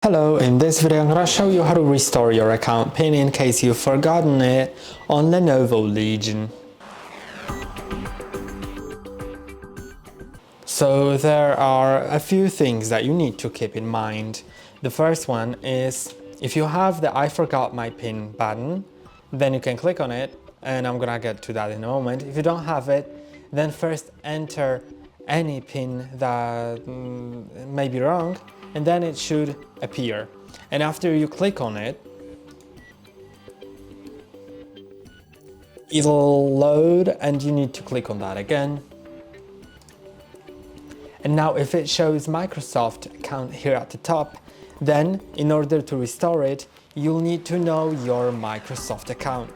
Hello, in this video I'm going to show you how to restore your account PIN in case you've forgotten it on Lenovo Legion. So there are a few things that you need to keep in mind. The first one is if you have the I forgot my PIN button, then you can click on it, and I'm gonna get to that in a moment. If you don't have it, then first enter any PIN that may be wrong, and then it should appear. And after you click on it, it'll load and you need to click on that again. And now if it shows Microsoft account here at the top, then in order to restore it, you'll need to know your Microsoft account.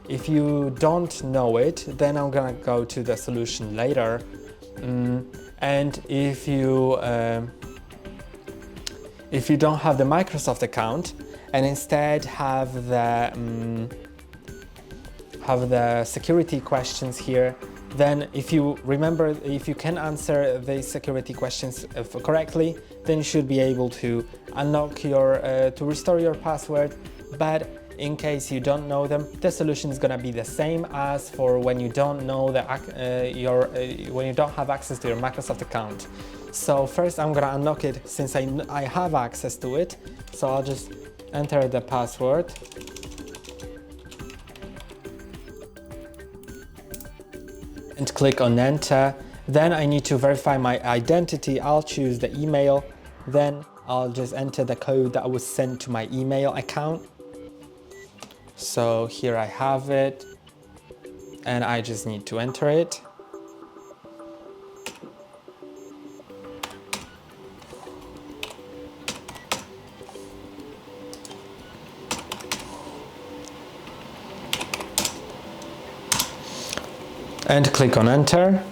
If you don't know it, then I'm gonna go to the solution later. And if you don't have the Microsoft account and instead have the security questions here, then if you can answer the security questions correctly, then you should be able to unlock to restore your password. But in case you don't know them, the solution is gonna be the same as for when you don't know when you don't have access to your Microsoft account. So first I'm gonna unlock it since I have access to it. So I'll just enter the password. And click on enter. Then I need to verify my identity. I'll choose the email. Then I'll just enter the code that was sent to my email account. So here I have it, and I just need to enter it. And click on enter.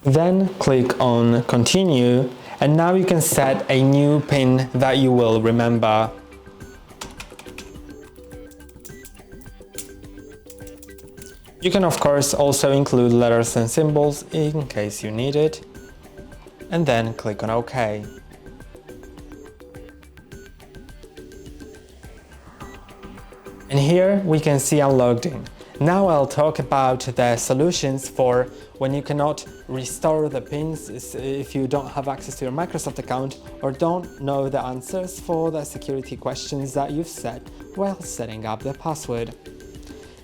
Then click on continue, and now you can set a new PIN that you will remember. You can of course also include letters and symbols in case you need it, and then click on OK. And here we can see I'm logged in. Now I'll talk about the solutions for when you cannot restore the PINs if you don't have access to your Microsoft account or don't know the answers for the security questions that you've set while setting up the password.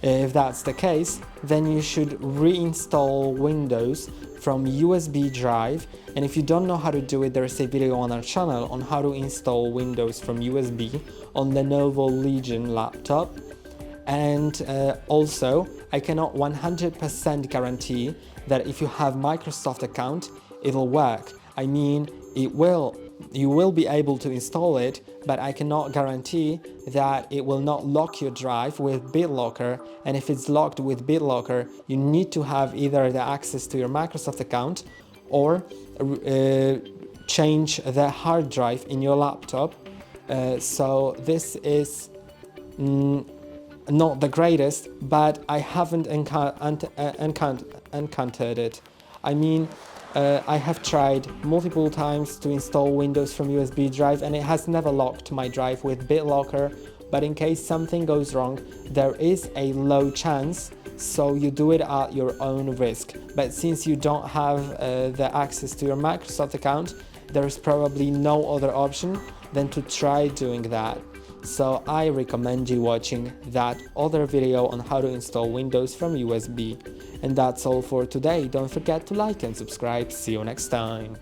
If that's the case, then you should reinstall Windows from USB drive, and if you don't know how to do it, there's a video on our channel on how to install Windows from USB on Lenovo Legion laptop. And also, I cannot 100% guarantee that if you have Microsoft account, it'll work. I mean, you will be able to install it, but I cannot guarantee that it will not lock your drive with BitLocker. And if it's locked with BitLocker, you need to have either the access to your Microsoft account or change the hard drive in your laptop. So this is not the greatest, but I haven't encountered it. I mean, I have tried multiple times to install Windows from USB drive, and it has never locked my drive with BitLocker. But in case something goes wrong, there is a low chance, so you do it at your own risk. But since you don't have the access to your Microsoft account, there is probably no other option than to try doing that. So I recommend you watching that other video on how to install Windows from USB. And that's all for today. Don't forget to like and subscribe. See you next time.